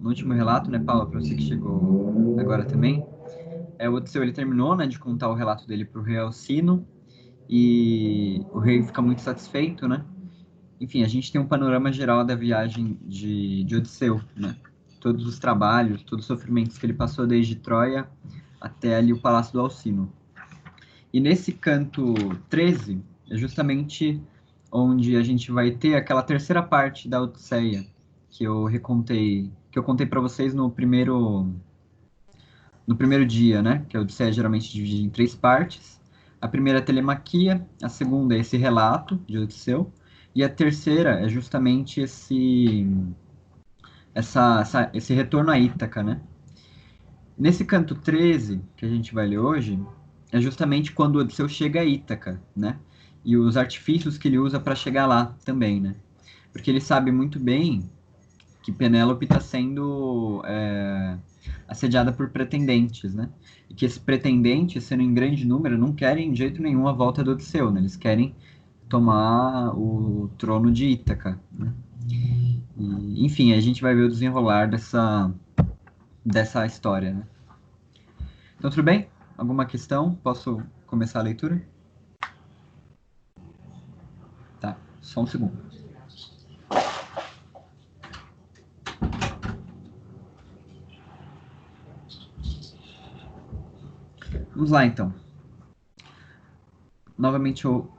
no último relato, né, Paula, para você que chegou agora também, o Odisseu, ele terminou, né, de contar o relato dele para o rei Alcino, e o rei fica muito satisfeito, né? Enfim, a gente tem um panorama geral da viagem de Odisseu, né? Todos os trabalhos, todos os sofrimentos que ele passou desde Troia até ali o Palácio do Alcino. E nesse canto 13 é justamente onde a gente vai ter aquela terceira parte da Odisseia que eu contei para vocês no primeiro dia, né? Que a Odisseia é geralmente dividida em três partes. A primeira é a telemaquia, a segunda é esse relato de Odisseu, e a terceira é justamente esse retorno a Ítaca, né? Nesse canto 13 que a gente vai ler hoje, é justamente quando Odisseu chega a Ítaca, né? E os artifícios que ele usa para chegar lá também, né? Porque ele sabe muito bem que Penélope está sendo assediada por pretendentes, né? E que esses pretendentes, sendo em grande número, não querem de jeito nenhum a volta do Odisseu, né? Eles querem tomar o trono de Ítaca, né? E, enfim, a gente vai ver o desenrolar dessa história, né? Então, tudo bem? Alguma questão? Posso começar a leitura? Tá, só um segundo. Vamos lá, então. Novamente, um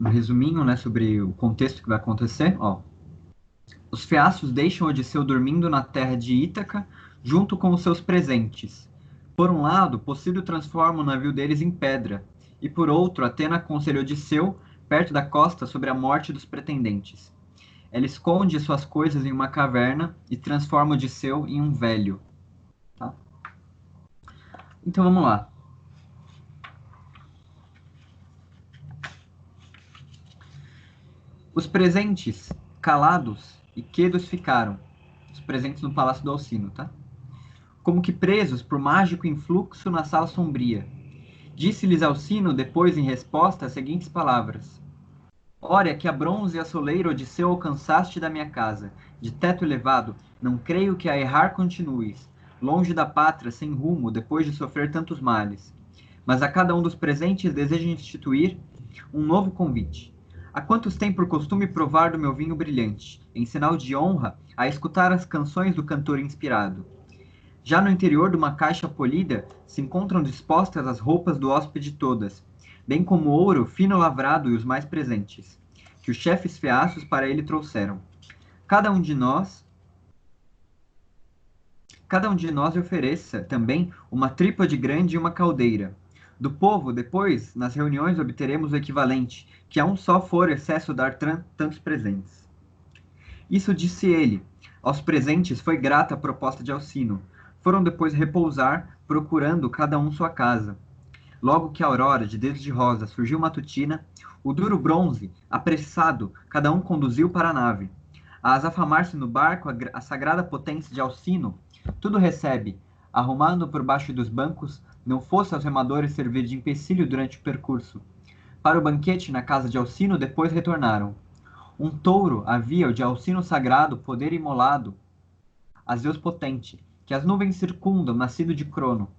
resuminho, né, sobre o contexto que vai acontecer. Ó, os feacios deixam Odisseu dormindo na terra de Ítaca, junto com os seus presentes. Por um lado, Possídio transforma o navio deles em pedra, e por outro, Atena aconselha Odisseu perto da costa sobre a morte dos pretendentes. Ela esconde suas coisas em uma caverna e transforma Odisseu em um velho. Tá? Então vamos lá. Os presentes, calados e quedos ficaram. Os presentes no Palácio do Alcino, tá? Como que presos por mágico influxo na sala sombria. Disse-lhes Alcino, depois, em resposta, as seguintes palavras. Ora, que a bronze e a soleira Odisseu alcançaste da minha casa, de teto elevado, não creio que a errar continues, longe da pátria, sem rumo, depois de sofrer tantos males. Mas a cada um dos presentes desejo instituir um novo convite. Há quantos tem por costume provar do meu vinho brilhante, em sinal de honra, a escutar as canções do cantor inspirado? Já no interior de uma caixa polida se encontram dispostas as roupas do hóspede todas, bem como ouro fino lavrado e os mais presentes, que os chefes feaços para ele trouxeram. Cada um de nós lhe ofereça também uma trípode grande e uma caldeira. Do povo, depois, nas reuniões obteremos o equivalente, que a um só for excesso dar tantos presentes. Isso disse ele. Aos presentes foi grata a proposta de Alcino. Foram depois repousar, procurando cada um sua casa. Logo que a aurora, de dedos de rosa, surgiu matutina, o duro bronze, apressado, cada um conduziu para a nave. A azafamar-se no barco a sagrada potência de Alcino, tudo recebe, arrumando por baixo dos bancos, não fosse aos remadores servir de empecilho durante o percurso. Para o banquete na casa de Alcino depois retornaram. Um touro havia o de Alcino sagrado poder imolado, a Zeus potente, que as nuvens circundam, nascido de Crono.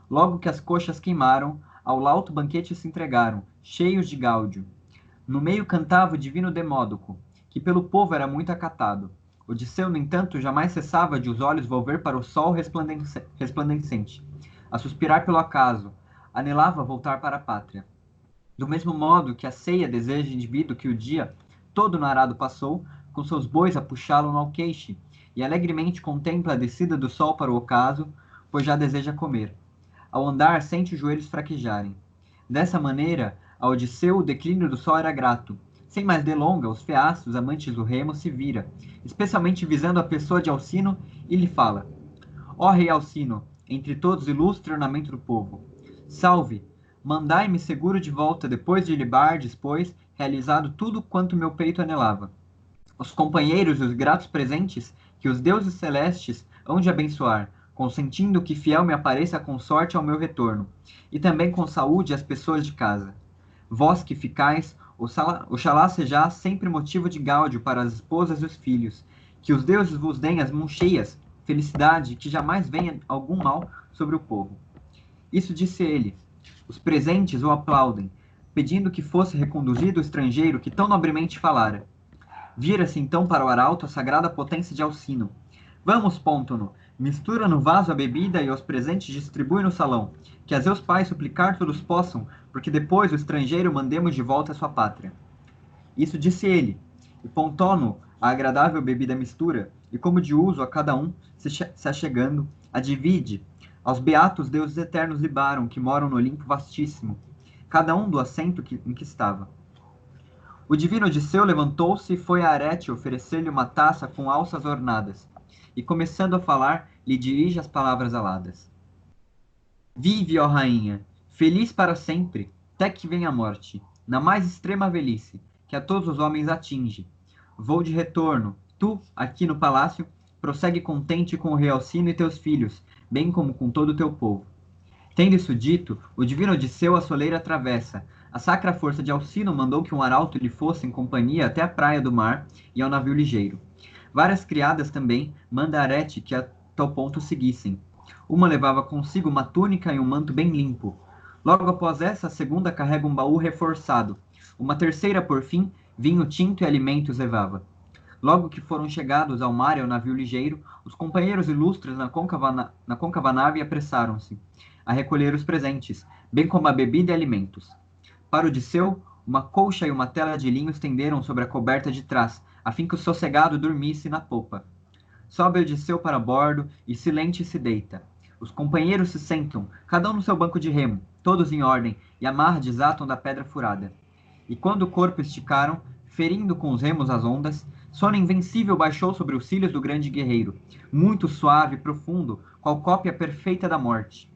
Logo que as coxas queimaram, ao lauto banquete se entregaram, cheios de gáudio. No meio cantava o divino Demódoco, que pelo povo era muito acatado. Odisseu, no entanto, jamais cessava de os olhos volver para o sol resplandecente, a suspirar pelo acaso, anelava voltar para a pátria. Do mesmo modo que a ceia deseja indivíduo que o dia todo no arado passou, com seus bois a puxá-lo no alqueixe, e alegremente contempla a descida do sol para o ocaso, pois já deseja comer. Ao andar, sente os joelhos fraquejarem. Dessa maneira, a Odisseu o declínio do sol era grato. Sem mais delonga, os feaços, amantes do remo, se vira, especialmente visando a pessoa de Alcino, e lhe fala: Ó rei Alcino, entre todos ilustre ornamento do povo, salve, mandai-me seguro de volta depois de libardes, pois, realizado tudo quanto meu peito anelava. Os companheiros e os gratos presentes que os deuses celestes hão de abençoar, consentindo que fiel me apareça a consorte ao meu retorno, e também com saúde as pessoas de casa. Vós que ficais, oxalá sejais sempre motivo de gáudio para as esposas e os filhos, Que os deuses vos deem as mãos cheias, felicidade, que jamais venha algum mal sobre o povo. Isso disse ele. Os presentes o aplaudem, pedindo que fosse reconduzido o estrangeiro que tão nobremente falara. Vira-se então para o arauto a sagrada potência de Alcino. Vamos, Póntono, mistura no vaso a bebida e os presentes distribui no salão, que a Zeus Pai suplicar todos possam, porque depois o estrangeiro mandemos de volta à sua pátria. Isso disse ele, e Pontono a agradável bebida mistura, e como de uso a cada um, se achegando, a divide. Aos beatos deuses eternos libaram, que moram no Olimpo vastíssimo, cada um do assento em que estava. O divino Odisseu levantou-se e foi a Arete oferecer-lhe uma taça com alças ornadas, e começando a falar, lhe dirige as palavras aladas. Vive, ó rainha, feliz para sempre, até que venha a morte, na mais extrema velhice, que a todos os homens atinge. Vou de retorno, tu, aqui no palácio, prossegue contente com o rei Alcino e teus filhos, bem como com todo o teu povo. Tendo isso dito, o divino Odisseu a soleira atravessa. A sacra força de Alcino mandou que um arauto lhe fosse em companhia até a praia do mar e ao navio ligeiro. Várias criadas também manda Arete que a tal ponto seguissem. Uma levava consigo uma túnica e um manto bem limpo. Logo após essa, a segunda carrega um baú reforçado. Uma terceira, por fim, vinho tinto e alimentos levava. Logo que foram chegados ao mar e ao navio ligeiro, os companheiros ilustres na côncava nave apressaram-se a recolher os presentes, bem como a bebida e alimentos. Para Odisseu, uma colcha e uma tela de linho estenderam sobre a coberta de trás, a fim que o sossegado dormisse na popa. Sobe Odisseu para bordo e silente se deita. Os companheiros se sentam, cada um no seu banco de remo, todos em ordem, e amarra desatam da pedra furada. E quando o corpo esticaram, ferindo com os remos as ondas, sono invencível baixou sobre os cílios do grande guerreiro, muito suave e profundo, qual cópia perfeita da morte.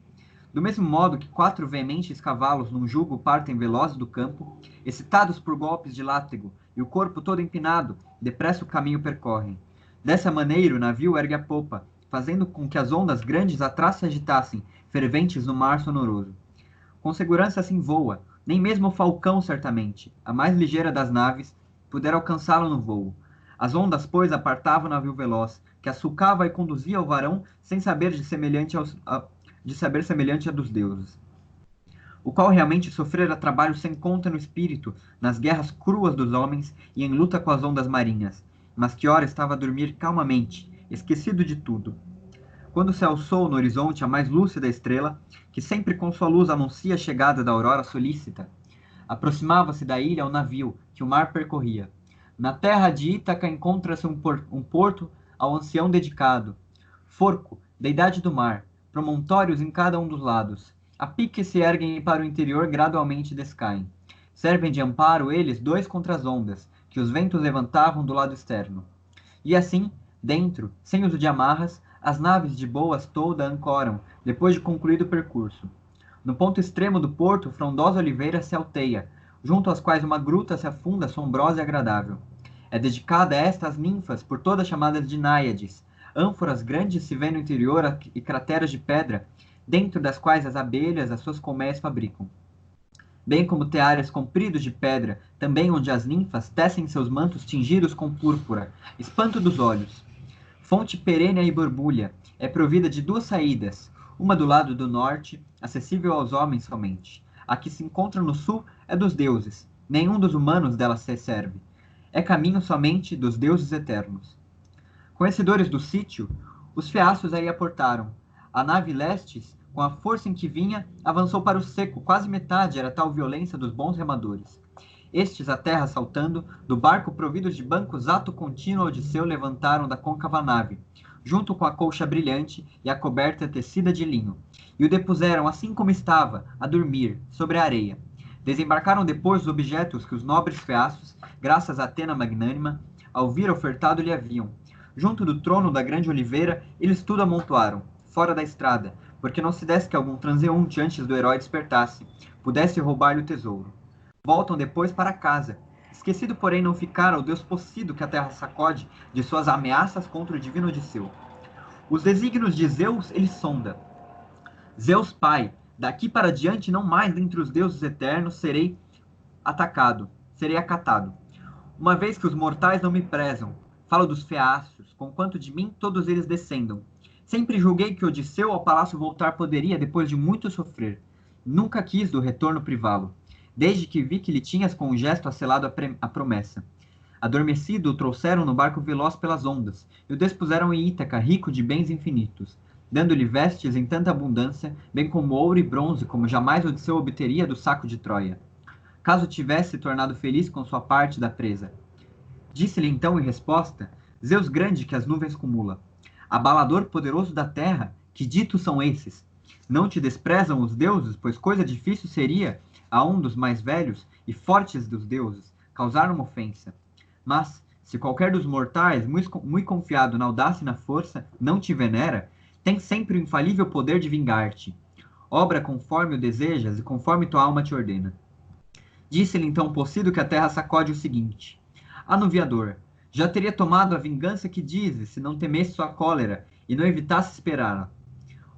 Do mesmo modo que 4 veementes cavalos num jugo partem velozes do campo, excitados por golpes de látego, e o corpo todo empinado, depressa o caminho percorrem. Dessa maneira o navio ergue a popa, fazendo com que as ondas grandes atrás se agitassem, ferventes no mar sonoroso. Com segurança assim voa, nem mesmo o falcão, certamente, a mais ligeira das naves, pudera alcançá-lo no voo. As ondas, pois, apartavam o navio veloz, que açucava e conduzia o varão sem saber de saber semelhante a dos deuses, o qual realmente sofrera trabalho sem conta no espírito, nas guerras cruas dos homens e em luta com as ondas marinhas, mas que ora estava a dormir calmamente, esquecido de tudo. Quando se alçou no horizonte a mais lúcida estrela, que sempre com sua luz anuncia a chegada da aurora solícita, aproximava-se da ilha o navio, que o mar percorria. Na terra de Ítaca encontra-se um porto ao ancião dedicado, Forco, deidade do mar, promontórios em cada um dos lados. A pique se erguem e para o interior gradualmente descaem. Servem de amparo eles 2 contra as ondas, que os ventos levantavam do lado externo. E assim, dentro, sem uso de amarras, as naves de boas toda ancoram, depois de concluído o percurso. No ponto extremo do porto, frondosa oliveira se alteia, junto às quais uma gruta se afunda assombrosa e agradável. É dedicada a esta às ninfas, por todas chamadas de náiades. Ânforas grandes se vêem no interior e crateras de pedra, dentro das quais as abelhas as suas colmeias fabricam. Bem como teares compridos de pedra, também onde as ninfas tecem seus mantos tingidos com púrpura, espanto dos olhos. Fonte perene e borbulha, é provida de 2 saídas, uma do lado do norte, acessível aos homens somente. A que se encontra no sul é dos deuses, nenhum dos humanos dela se serve. É caminho somente dos deuses eternos. Conhecedores do sítio, os feaços aí aportaram. A nave Lestes, com a força em que vinha, avançou para o seco, quase metade era tal violência dos bons remadores. Estes, a terra saltando, do barco providos de bancos ato contínuo Odisseu levantaram da côncava nave, junto com a colcha brilhante e a coberta tecida de linho, e o depuseram assim como estava, a dormir, sobre a areia. Desembarcaram depois os objetos que os nobres feaços, graças a Atena magnânima, ao vir ofertado lhe haviam. Junto do trono da grande oliveira, eles tudo amontoaram, fora da estrada, porque não se desse que algum transeunte antes do herói despertasse, pudesse roubar-lhe o tesouro. Voltam depois para casa. Esquecido, porém, não ficara o Deus Possidо que a terra sacode de suas ameaças contra o divino Odisseu. Os desígnios de Zeus ele sonda. Zeus Pai, daqui para diante não mais dentre os deuses eternos serei acatado. Uma vez que os mortais não me prezam, Falo dos feácios, conquanto de mim todos eles descendam. Sempre julguei que Odisseu ao palácio voltar poderia, depois de muito sofrer. Nunca quis do retorno privá-lo, desde que vi que lhe tinhas com um gesto asselado a promessa. Adormecido, o trouxeram no barco veloz pelas ondas, e o despuseram em Ítaca, rico de bens infinitos, dando-lhe vestes em tanta abundância, bem como ouro e bronze, como jamais Odisseu obteria do saco de Troia, caso tivesse tornado feliz com sua parte da presa. Disse-lhe então em resposta, Zeus grande que as nuvens cumula, abalador poderoso da terra, que ditos são esses? Não te desprezam os deuses, pois coisa difícil seria a um dos mais velhos e fortes dos deuses causar uma ofensa. Mas, se qualquer dos mortais, muito confiado na audácia e na força, não te venera, tem sempre o infalível poder de vingar-te. Obra conforme o desejas e conforme tua alma te ordena. Disse-lhe então Possido que a terra sacode o seguinte: Anuviador, já teria tomado a vingança que dizes, se não temesse sua cólera e não evitasse esperá-la.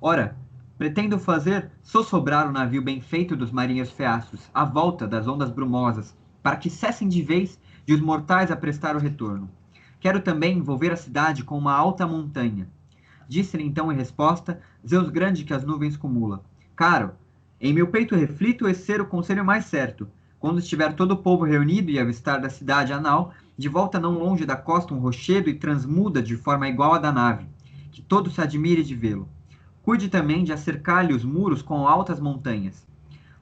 Ora, pretendo fazer sossobrar o navio bem feito dos marinheiros feácios, à volta das ondas brumosas, para que cessem de vez de os mortais a prestar o retorno. Quero também envolver a cidade com uma alta montanha. Disse-lhe então em resposta, Zeus grande que as nuvens cumula. Caro, em meu peito reflito esse ser o conselho mais certo. Quando estiver todo o povo reunido e avistar da cidade anal, de volta não longe da costa um rochedo e transmuda de forma igual à da nave, que todo se admire de vê-lo. Cuide também de acercar-lhe os muros com altas montanhas.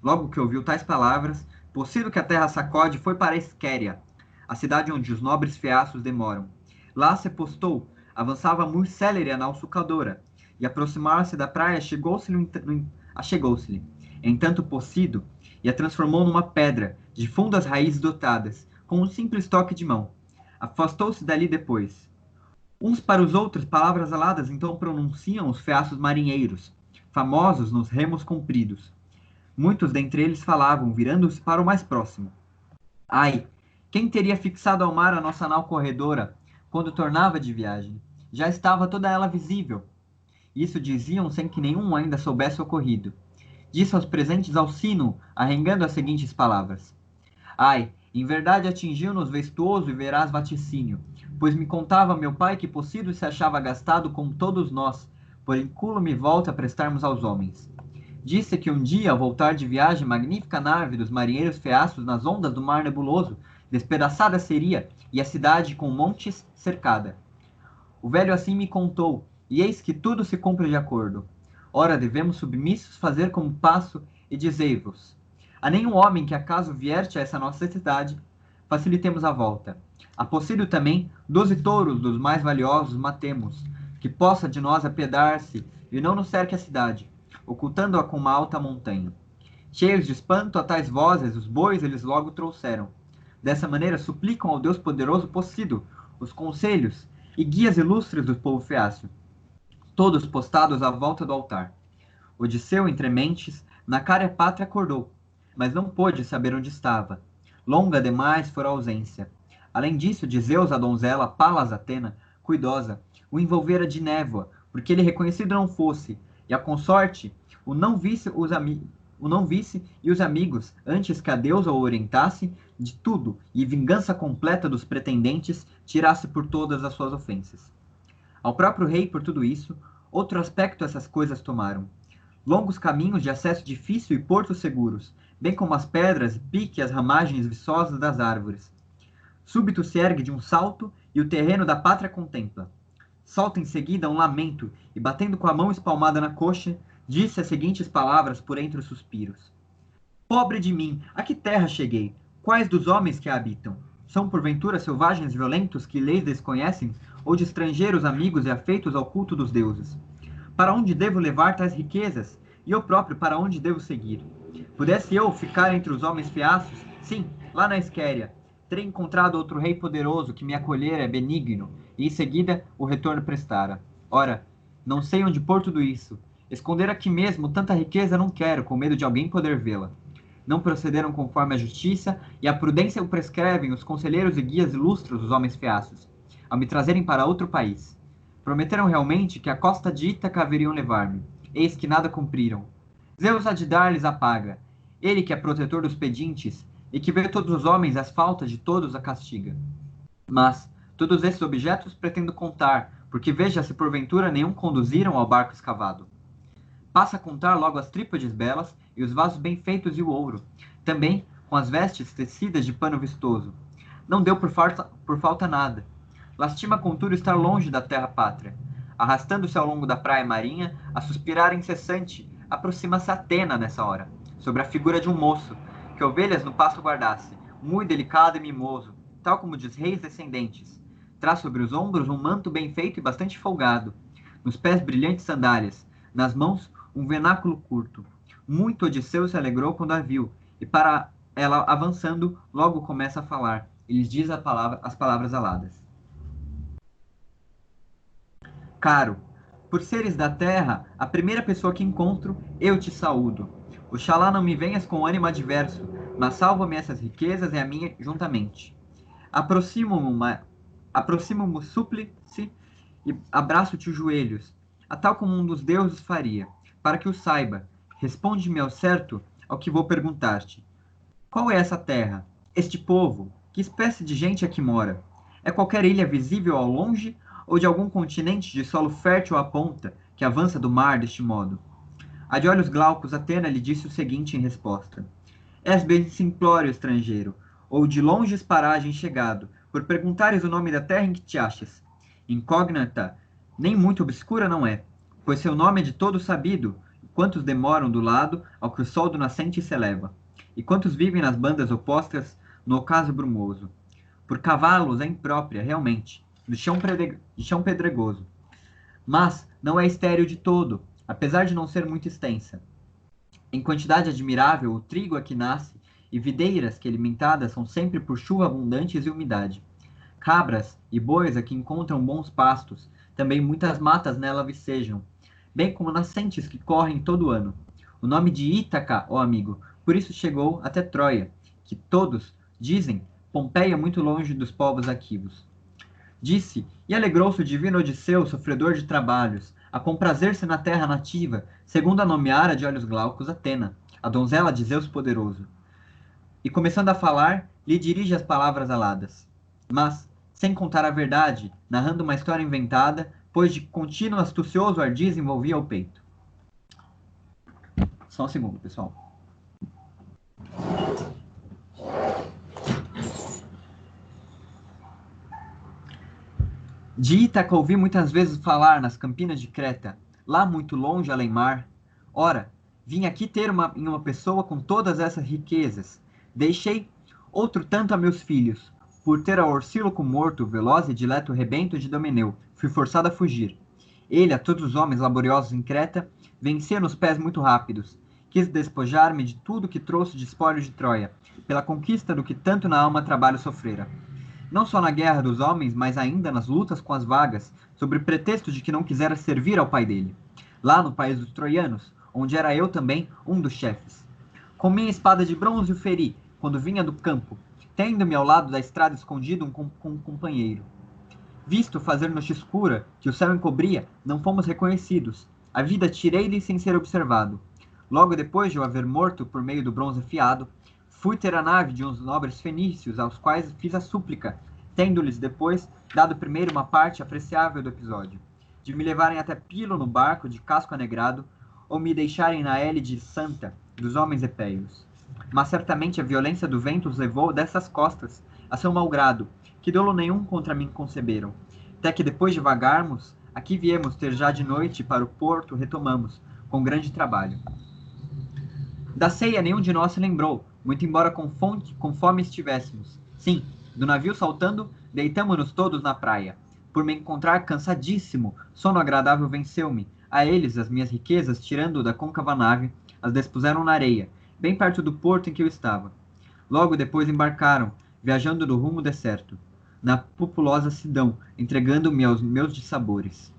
Logo que ouviu tais palavras, possível que a terra sacode, foi para Esquéria, a cidade onde os nobres feácios demoram. Lá se postou, avançava muito célere a nau sulcadora, e aproximar-se da praia achegou-se-lhe, entanto Possido, e a transformou numa pedra, de fundas raízes dotadas, com um simples toque de mão. Afastou-se dali depois. Uns para os outros, palavras aladas então pronunciam os feácios marinheiros, famosos nos remos compridos. Muitos dentre eles falavam, virando-se para o mais próximo. Ai, quem teria fixado ao mar a nossa nau corredora, quando tornava de viagem? Já estava toda ela visível. Isso diziam sem que nenhum ainda soubesse o ocorrido. Disse aos presentes Alcino, arrengando as seguintes palavras. Ai, em verdade atingiu-nos vestuoso e veraz vaticínio, pois me contava meu pai que Possido se achava gastado como todos nós, por incúlume volta a prestarmos aos homens. Disse que um dia, ao voltar de viagem, magnífica nave dos marinheiros feácios nas ondas do mar nebuloso, despedaçada seria, e a cidade com montes cercada. O velho assim me contou, e eis que tudo se cumpre de acordo. Ora, devemos submissos fazer como passo, e dizei-vos: a nenhum homem que acaso vierte a essa nossa cidade, facilitemos a volta. A Possídio também, 12 touros dos mais valiosos matemos, que possa de nós apiedar-se, e não nos cerque a cidade, ocultando-a com uma alta montanha. Cheios de espanto a tais vozes, os bois eles logo trouxeram. Dessa maneira suplicam ao Deus poderoso Possídio os conselhos e guias ilustres do povo feácio, todos postados à volta do altar. Odisseu, entre mentes, na cara pátria acordou, mas não pôde saber onde estava. Longa demais fora a ausência. Além disso, de Zeus a donzela, Palas Atena, cuidosa, o envolvera de névoa, porque ele reconhecido não fosse, e a consorte o não visse e os amigos, antes que a deusa o orientasse de tudo, e vingança completa dos pretendentes tirasse por todas as suas ofensas. Ao próprio rei, por tudo isso, outro aspecto essas coisas tomaram. Longos caminhos de acesso difícil e portos seguros, bem como as pedras e pique as ramagens viçosas das árvores. Súbito se ergue de um salto e o terreno da pátria contempla. Solta em seguida um lamento e, batendo com a mão espalmada na coxa, disse as seguintes palavras por entre os suspiros. Pobre de mim, a que terra cheguei? Quais dos homens que a habitam? São porventura selvagens violentos que leis desconhecem, ou de estrangeiros amigos e afeitos ao culto dos deuses? Para onde devo levar tais riquezas? E eu próprio para onde devo seguir? Pudesse eu ficar entre os homens feácios? Sim, lá na Esquéria. Terei encontrado outro rei poderoso que me acolhera benigno, e em seguida o retorno prestara. Ora, não sei onde pôr tudo isso. Esconder aqui mesmo tanta riqueza não quero, com medo de alguém poder vê-la. Não procederam conforme a justiça, e a prudência o prescrevem os conselheiros e guias ilustros dos homens feácios, ao me trazerem para outro país. Prometeram realmente que a costa de Ítaca haveriam levar-me. Eis que nada cumpriram. Zeus há de dar-lhes a paga. Ele que é protetor dos pedintes, e que vê todos os homens as faltas de todos a castiga. Mas, Todos esses objetos pretendo contar, porque veja se porventura nenhum conduziram ao barco escavado. Passa a contar logo as trípodes belas e os vasos bem feitos e o ouro, também com as vestes tecidas de pano vistoso. Não deu por falta nada. Lastima contudo estar longe da terra pátria. Arrastando-se ao longo da praia marinha, a suspirar incessante, aproxima-se Atena nessa hora, sobre a figura de um moço, que ovelhas no pasto guardasse, muito delicado e mimoso, tal como de reis descendentes. Traz sobre os ombros um manto bem feito e bastante folgado, nos pés brilhantes sandálias, nas mãos um venáculo curto. Muito Odisseu se alegrou quando a viu, e para ela avançando, logo começa a falar, e lhes diz as palavras aladas. Caro, por seres da terra, a primeira pessoa que encontro, eu te saúdo. Oxalá não me venhas com ânimo adverso, mas salva-me essas riquezas e a minha juntamente. Aproximo-me súplice e abraço-te os joelhos, a tal como um dos deuses faria, para que o saiba. Responde-me ao certo ao que vou perguntar-te. Qual é essa terra? Este povo? Que espécie de gente aqui mora? É qualquer ilha visível ao longe ou de algum continente de solo fértil à ponta, que avança do mar deste modo? A de olhos glaucos, Atena lhe disse o seguinte em resposta. És bem simplório, estrangeiro, ou de longes paragens chegado, por perguntares o nome da terra em que te achas. Incógnita, nem muito obscura não é, pois seu nome é de todo sabido, quantos demoram do lado ao que o sol do nascente se eleva, e quantos vivem nas bandas opostas no ocaso brumoso. Por cavalos é imprópria, realmente, de chão pedregoso. Mas não é estéril de todo, apesar de não ser muito extensa. Em quantidade admirável, o trigo aqui nasce, e videiras que alimentadas são sempre por chuva abundantes e umidade. Cabras e bois aqui encontram bons pastos, também muitas matas nela vicejam, bem como nascentes que correm todo ano. O nome de Ítaca, ó amigo, por isso chegou até Troia, que todos dizem Pompeia muito longe dos povos aquivos. Disse, e alegrou-se o divino Odisseu, sofredor de trabalhos, a comprazer-se na terra nativa, segundo a nomeara de olhos glaucos Atena, a donzela de Zeus poderoso. E começando a falar, lhe dirige as palavras aladas. Mas, sem contar a verdade, narrando uma história inventada, pois de contínuo astucioso ardiz envolvia o peito. Só um segundo, pessoal. De Ítaca ouvi muitas vezes falar nas campinas de Creta, lá muito longe além mar. Ora, vim aqui ter em uma pessoa com todas essas riquezas. Deixei outro tanto a meus filhos. Por ter a Orcíloco morto, veloz e dileto rebento de Domeneu, fui forçado a fugir. Ele, a todos os homens laboriosos em Creta, vencia nos pés muito rápidos. Quis despojar-me de tudo que trouxe de espólio de Troia, pela conquista do que tanto na alma trabalho sofrera. Não só na guerra dos homens, mas ainda nas lutas com as vagas, sob pretexto de que não quisera servir ao pai dele. Lá no país dos troianos, onde era eu também um dos chefes. Com minha espada de bronze o feri, quando vinha do campo, tendo-me ao lado da estrada escondido um companheiro. Visto fazer noite escura, que o céu encobria, não fomos reconhecidos. A vida tirei-lhe sem ser observado. Logo depois de o haver morto por meio do bronze afiado, fui ter a nave de uns nobres fenícios, aos quais fiz a súplica, tendo-lhes depois dado primeiro uma parte apreciável do episódio, de me levarem até Pilo no barco de casco anegrado, ou me deixarem na hélide santa dos homens epéios. Mas certamente a violência do vento os levou dessas costas a seu mau grado, que dolo nenhum contra mim conceberam. Até que depois de vagarmos, aqui viemos ter já de noite para o porto retomamos, com grande trabalho. Da ceia nenhum de nós se lembrou, muito embora com fome estivéssemos. Sim, do navio saltando, deitamo-nos todos na praia. Por me encontrar cansadíssimo, sono agradável venceu-me. A eles, as minhas riquezas, tirando da côncava nave, as despuseram na areia, bem perto do porto em que eu estava. Logo depois embarcaram, viajando do rumo deserto, na populosa Sidão, entregando-me aos meus dissabores.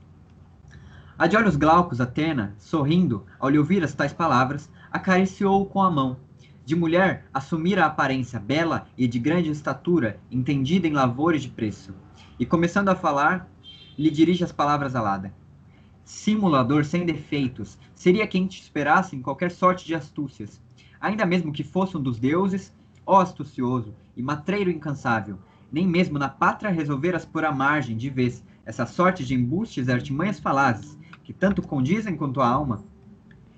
A de olhos glaucos, Atena, sorrindo, ao lhe ouvir as tais palavras, acariciou-o com a mão. De mulher, assumira a aparência bela e de grande estatura, entendida em lavores de preço. E começando a falar, lhe dirige as palavras aladas. Simulador sem defeitos, seria quem te esperasse em qualquer sorte de astúcias. Ainda mesmo que fosse um dos deuses, ó astucioso e matreiro incansável, nem mesmo na pátria resolveras pôr à margem, de vez, essa sorte de embustes e artimanhas falazes, que tanto condizem quanto a alma?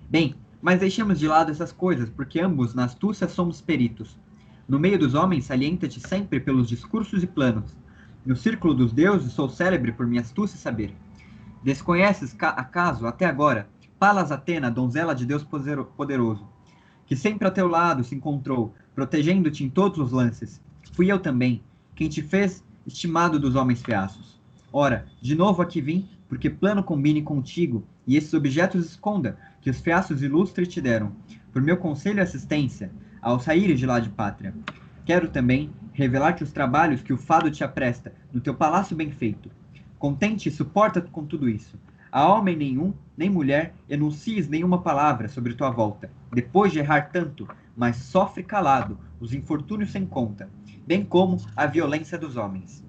Bem, mas deixemos de lado essas coisas, porque ambos na astúcia somos peritos. No meio dos homens, salienta-te sempre pelos discursos e planos. No círculo dos deuses, sou célebre por minha astúcia e saber. Desconheces, acaso, até agora, Palas Atena, donzela de Deus poderoso, que sempre a teu lado se encontrou, protegendo-te em todos os lances. Fui eu também, quem te fez estimado dos homens feaços. Ora, de novo aqui vim, porque plano combine contigo, e esses objetos esconda, que os feaços ilustres te deram, por meu conselho e assistência, ao saíres de lá de pátria. Quero também revelar-te os trabalhos que o fado te apresta, no teu palácio bem feito. Contente e suporta com tudo isso. A homem nenhum, nem mulher, enuncies nenhuma palavra sobre tua volta, depois de errar tanto, mas sofre calado os infortúnios sem conta, bem como a violência dos homens.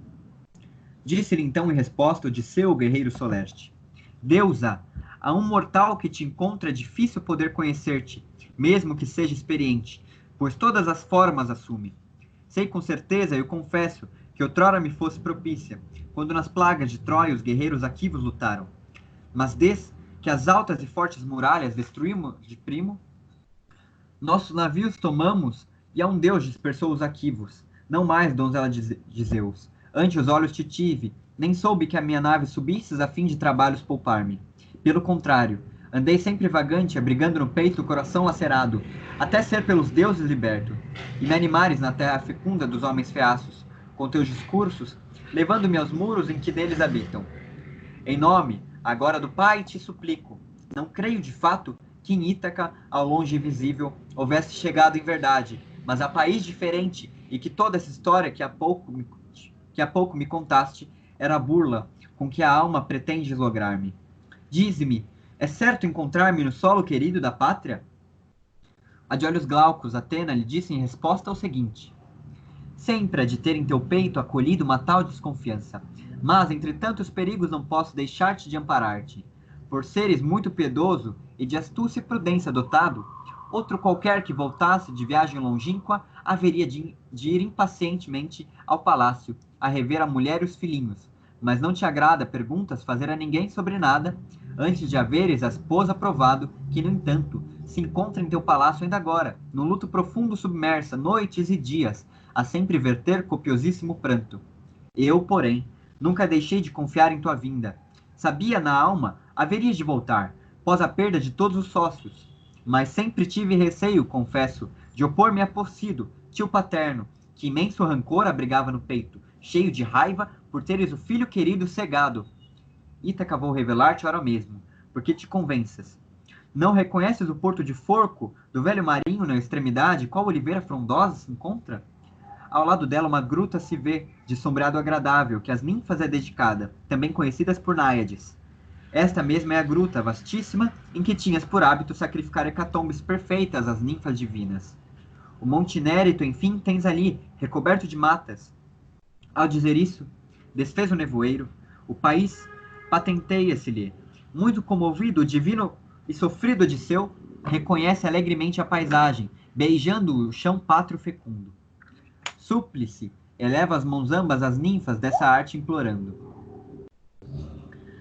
Disse-lhe então em resposta Odisseu, o guerreiro soleste: Deusa, a um mortal que te encontra é difícil poder conhecer-te, mesmo que seja experiente, pois todas as formas assume. Sei com certeza, eu confesso, que outrora me fosse propícia, quando nas plagas de Troia os guerreiros aquivos lutaram. Mas desde que as altas e fortes muralhas destruímos de primo, nossos navios tomamos, e a um deus dispersou os aquivos, não mais donzela de Zeus. Ante os olhos te tive, nem soube que a minha nave subisses a fim de trabalhos poupar-me. Pelo contrário, andei sempre vagante, abrigando no peito o coração lacerado, até ser pelos deuses liberto, e me animares na terra fecunda dos homens feaços, com teus discursos, levando-me aos muros em que deles habitam. Em nome, agora do Pai, te suplico, não creio de fato que em Ítaca, ao longe invisível, houvesse chegado em verdade, mas a país diferente, e que toda essa história que há pouco me contaste era a burla com que a alma pretende lograr-me. Dize-me, é certo encontrar-me no solo querido da pátria? A de olhos glaucos, Atena lhe disse em resposta o seguinte: sempre há de ter em teu peito acolhido uma tal desconfiança, mas entre tantos perigos não posso deixar-te de amparar-te. Por seres muito piedoso e de astúcia e prudência dotado, outro qualquer que voltasse de viagem longínqua haveria de ir impacientemente ao palácio a rever a mulher e os filhinhos, mas não te agrada perguntas fazer a ninguém sobre nada, antes de haveres a esposa provado, que, no entanto, se encontra em teu palácio ainda agora, no luto profundo submersa, noites e dias, a sempre verter copiosíssimo pranto. Eu, porém, nunca deixei de confiar em tua vinda. Sabia na alma, haverias de voltar, pós a perda de todos os sócios. Mas sempre tive receio, confesso, de opor-me a Pocido, tio paterno, que imenso rancor abrigava no peito, cheio de raiva por teres o filho querido cegado. Ítaca vou revelar-te ora mesmo, porque te convenças. Não reconheces o porto de Forco, do velho marinho na extremidade, qual oliveira frondosa se encontra? Ao lado dela uma gruta se vê, de sombreado agradável, que às ninfas é dedicada, também conhecidas por náiades. Esta mesma é a gruta, vastíssima, em que tinhas por hábito sacrificar hecatombes perfeitas às ninfas divinas. O Monte Nérito, enfim, tens ali, recoberto de matas. Ao dizer isso, desfez o nevoeiro, o país patenteia-se-lhe. Muito comovido, o divino e sofrido Odisseu reconhece alegremente a paisagem, beijando o chão pátrio fecundo. Súplice, eleva as mãos ambas às ninfas dessa arte implorando.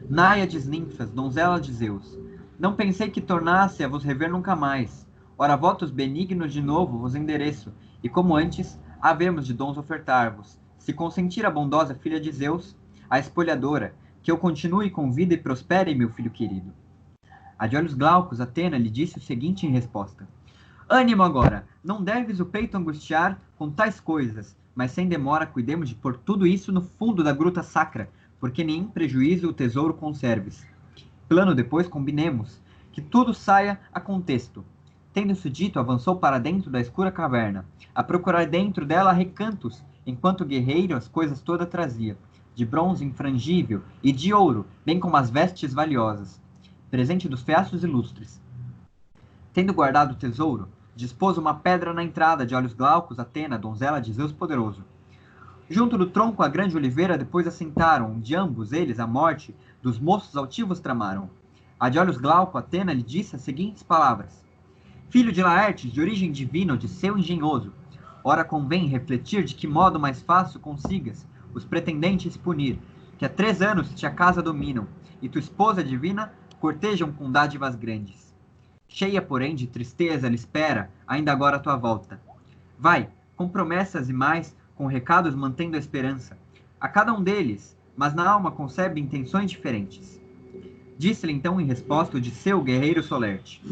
Náiades ninfas, donzela de Zeus, não pensei que tornasse a vos rever nunca mais. Ora, votos benignos de novo vos endereço, e como antes, havemos de dons ofertar-vos. Se consentir a bondosa filha de Zeus, a espolhadora, que eu continue com vida e prospere, meu filho querido. A de olhos glaucos, Atena lhe disse o seguinte em resposta: ânimo agora, não deves o peito angustiar com tais coisas, mas sem demora cuidemos de pôr tudo isso no fundo da gruta sacra, porque nenhum prejuízo o tesouro conserves. Plano depois combinemos, que tudo saia a contexto. Tendo-se dito, avançou para dentro da escura caverna, a procurar dentro dela recantos, enquanto o guerreiro as coisas todas trazia, de bronze infrangível e de ouro, bem como as vestes valiosas, presente dos feaços ilustres. Tendo guardado o tesouro, dispôs uma pedra na entrada de olhos glaucos, Atena, donzela de Zeus poderoso. Junto do tronco a grande oliveira depois assentaram, de ambos eles a morte dos moços altivos tramaram. A de olhos glauco, Atena lhe disse as seguintes palavras: filho de Laertes, de origem divina, Odisseu engenhoso, Ora convém refletir de que modo mais fácil consigas os pretendentes punir, que há 3 anos te a casa dominam, e tua esposa divina cortejam com dádivas grandes. Cheia, porém, de tristeza, ela espera, ainda agora a tua volta. Vai, com promessas e mais, com recados mantendo a esperança. A cada um deles, mas na alma concebe intenções diferentes. Disse-lhe então em resposta o Disseu, guerreiro solerte: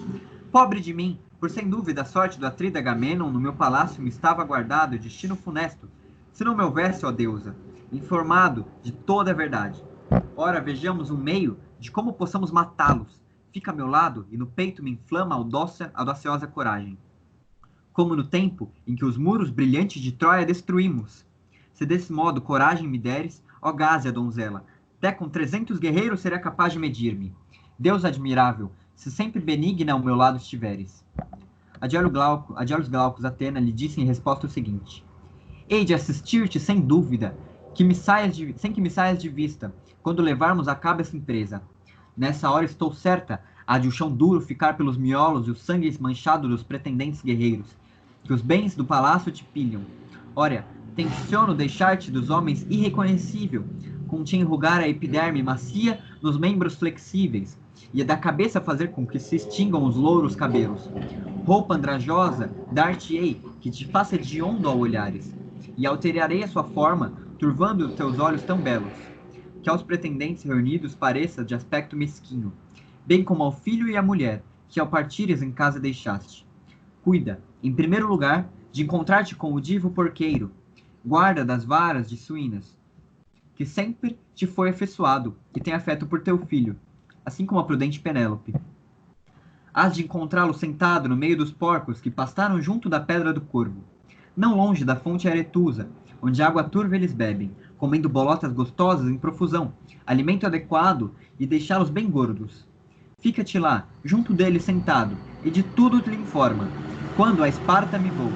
Pobre de mim, por sem dúvida a sorte do atrida Agamenon no meu palácio me estava guardado destino funesto, se não me houvesse, ó deusa, informado de toda a verdade. Ora, vejamos um meio de como possamos matá-los. Fica a meu lado e no peito me inflama a audaciosa coragem. Como no tempo em que os muros brilhantes de Troia destruímos. Se desse modo coragem me deres, ó Gásia, donzela, até com 300 guerreiros será capaz de medir-me. Deus admirável, se sempre benigna ao meu lado estiveres. A de olhos glaucos, Atena lhe disse em resposta o seguinte: Hei de assistir-te sem dúvida, sem que me saias de vista, quando levarmos a cabo essa empresa. Nessa hora estou certa, há de o chão duro ficar pelos miolos e o sangue manchado dos pretendentes guerreiros, que os bens do palácio te pilham. Ora, tenciono deixar-te dos homens irreconhecível, com te enrugar a epiderme macia nos membros flexíveis, e da cabeça fazer com que se extingam os louros cabelos. Roupa andrajosa dar-te-ei, que te faça hediondo ao olhares, e alterarei a sua forma, turvando os teus olhos tão belos, que aos pretendentes reunidos pareça de aspecto mesquinho, bem como ao filho e à mulher, que ao partires em casa deixaste. Cuida, em primeiro lugar, de encontrar-te com o divo porqueiro, guarda das varas de suínas, que sempre te foi afeiçoado, e tem afeto por teu filho, assim como a prudente Penélope. Hás de encontrá-lo sentado no meio dos porcos que pastaram junto da pedra do corvo, não longe da fonte aretusa, onde água turva eles bebem, comendo bolotas gostosas em profusão, alimento adequado, e deixá-los bem gordos. Fica-te lá, junto dele sentado, e de tudo te informa, quando a Esparta me vou,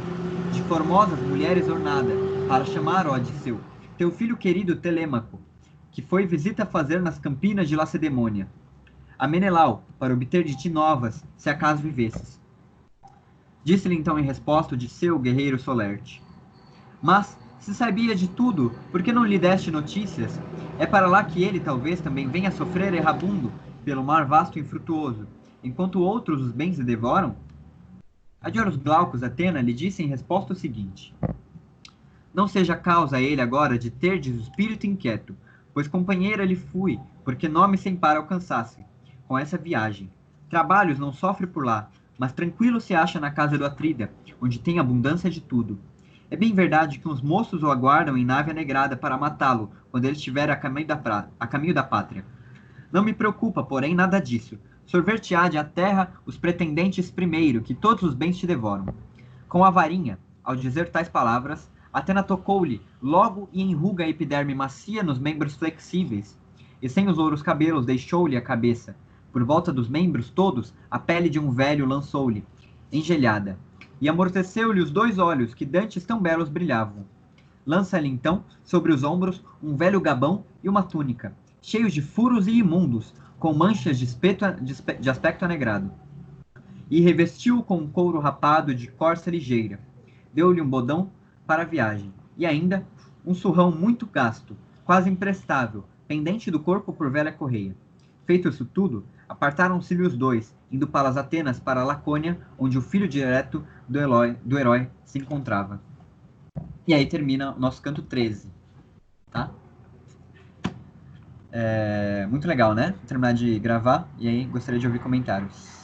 de formosas mulheres ornada, para chamar, ó Odisseu, teu filho querido Telêmaco, que foi visita fazer nas campinas de Lacedemônia, a Menelau, para obter de ti novas, se acaso vivesses. Disse-lhe então em resposta o Disseu, guerreiro solerte: Mas, se sabia de tudo, por que não lhe deste notícias? É para lá que ele, talvez, também venha sofrer errabundo pelo mar vasto e infrutuoso, enquanto outros os bens lhe devoram? A de olhos glaucos, Atena, lhe disse em resposta o seguinte: Não seja causa a ele agora de terdes o espírito inquieto, pois companheira lhe fui, porque nome sem par alcançasse, com essa viagem. Trabalhos não sofre por lá, mas tranquilo se acha na casa do Atrida, onde tem abundância de tudo. É bem verdade que uns moços o aguardam em nave anegrada para matá-lo, quando ele estiver a caminho da pátria. Não me preocupa, porém, nada disso. Sorver-te-á de a terra os pretendentes primeiro, que todos os bens te devoram. Com a varinha, ao dizer tais palavras, Atena tocou-lhe logo e enruga a epiderme macia nos membros flexíveis, e sem os louros cabelos deixou-lhe a cabeça. Por volta dos membros todos, a pele de um velho lançou-lhe, engelhada, e amorteceu-lhe os 2 olhos que dantes tão belos brilhavam. Lança-lhe então, sobre os ombros, um velho gabão e uma túnica, cheios de furos e imundos, com manchas de aspecto anegrado. E revestiu-o com um couro rapado de corça ligeira. Deu-lhe um bodão para a viagem, e ainda um surrão muito gasto, quase imprestável, pendente do corpo por velha correia. Feito isso tudo, apartaram-se-lhe os 2, indo para as Atenas para a Lacônia, onde o filho direto do herói se encontrava. E aí termina o nosso canto 13. Tá? Muito legal, né? Vou terminar de gravar e aí gostaria de ouvir comentários.